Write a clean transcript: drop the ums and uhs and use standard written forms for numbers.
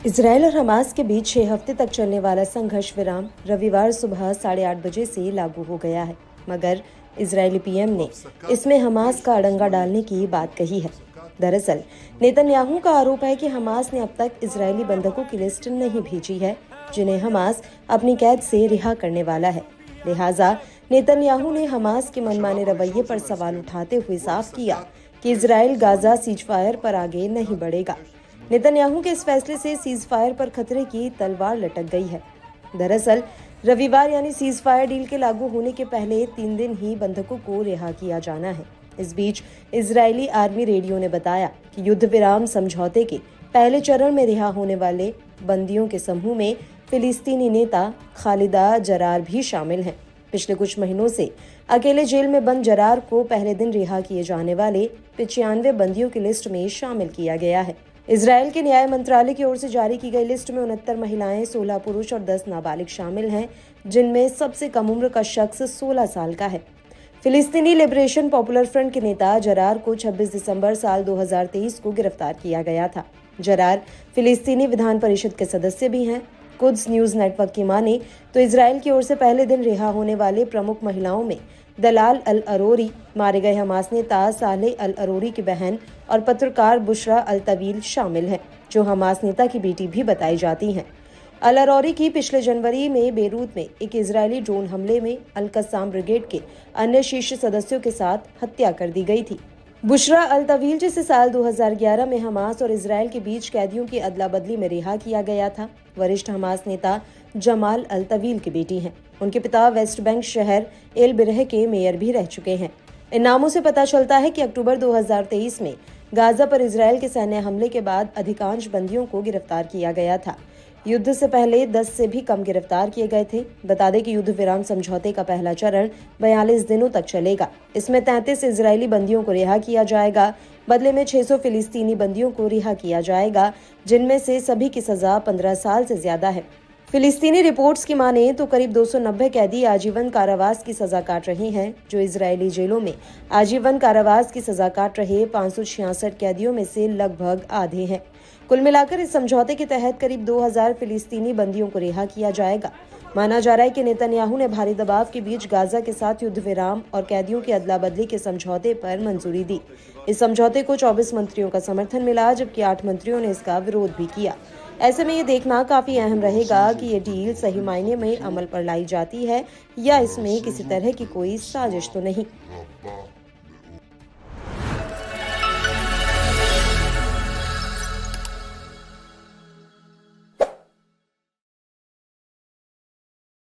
Israel और Hamas के बीच 6 हफ्ते तक चलने वाला संघर्ष विराम रविवार सुबह 8:30 बजे से लागू हो गया है, मगर इजरायली पीएम ने इसमें हमास का अड़ंगा डालने की बात कही है। दरअसल नेतन्याहू का आरोप है कि हमास ने अब तक इजरायली बंधकों की लिस्ट नहीं भेजी है, जिन्हें हमास अपनी कैद से रिहा करने वाला है। लिहाजा नेतन्याहू ने हमास के मनमाने रवैये पर सवाल उठाते हुए साफ किया कि इजराइल गाजा सीजफायर पर आगे नहीं बढ़ेगा। नेतन्याहू के इस फैसले से सीज फायर पर खतरे की तलवार लटक गई है। दरअसल रविवार यानी सीज फायर डील के लागू होने के पहले 3 दिन ही बंधकों को रिहा किया जाना है। इस बीच इजरायली आर्मी रेडियो ने बताया कि युद्ध विराम समझौते के पहले चरण में रिहा होने वाले बंदियों के समूह में फिलिस्तीनी नेता खालिदा जरार भी शामिल हैं। पिछले कुछ महीनों से अकेले जेल में बंद जरार को पहले दिन रिहा किए जाने वाले 95 बंदियों की लिस्ट में शामिल किया गया है। इजराइल के न्याय मंत्रालय की ओर से जारी की गई लिस्ट में 69 महिलाएं, 16 पुरुष और 10 नाबालिग शामिल हैं, जिनमें सबसे कम उम्र का शख्स 16 साल का है। फिलिस्तीनी लिबरेशन पॉपुलर फ्रंट के नेता जरार को 26 दिसंबर साल 2023 को गिरफ्तार किया गया था। जरार फिलिस्तीनी विधान परिषद के सदस्य भी हैं। कुद्स न्यूज नेटवर्क की माने तो इजराइल की ओर से पहले दिन रिहा होने वाले प्रमुख महिलाओं में दलाल अल अरोरी, मारे गए हमास नेता सालेह अल अरोरी की बहन, और पत्रकार बुशरा अल तवील शामिल हैं, जो हमास नेता की बेटी भी बताई जाती हैं। अल अरोरी की पिछले जनवरी में बेरूत में एक इजरायली ड्रोन हमले में अल कस्साम ब्रिगेड के अन्य शीर्ष सदस्यों के साथ हत्या कर दी गई थी। बुशरा अल तवील, जिसे साल 2011 में हमास और इजराइल के बीच कैदियों की अदला बदली में रिहा किया गया था, वरिष्ठ हमास नेता जमाल अल तवील की बेटी हैं। उनके पिता वेस्ट बैंक शहर एल बिरह के मेयर भी रह चुके हैं। इन नामों से पता चलता है कि अक्टूबर 2023 में गाजा पर इजराइल के सैन्य हमले के बाद अधिकांश बंदियों को गिरफ्तार किया गया था। युद्ध से पहले 10 से भी कम गिरफ्तार किए गए थे। बता दें कि युद्ध विराम समझौते का पहला चरण 42 दिनों तक चलेगा। इसमें 33 इजरायली बंदियों को रिहा किया जाएगा। बदले में 600 फिलिस्तीनी बंदियों को रिहा किया जाएगा, जिनमें से सभी की सजा 15 साल से ज्यादा है। फिलिस्तीनी रिपोर्ट्स की माने तो करीब 290 कैदी आजीवन कारावास की सजा काट रहे हैं, जो इजरायली जेलों में आजीवन कारावास की सजा काट रहे 566 कैदियों में से लगभग आधे हैं। कुल मिलाकर इस समझौते के तहत करीब 2000 फिलिस्तीनी बंदियों को रिहा किया जाएगा। माना जा रहा है कि नेतन्याहू ने भारी दबाव के बीच गाजा के साथ युद्ध विराम और कैदियों की अदला बदली के समझौते पर मंजूरी दी। इस समझौते को 24 मंत्रियों का समर्थन मिला, जबकि 8 मंत्रियों ने इसका विरोध भी किया। ऐसे में ये देखना काफी अहम रहेगा कि ये डील सही मायने में अमल पर लाई जाती है या इसमें किसी तरह की कोई साजिश तो नहीं।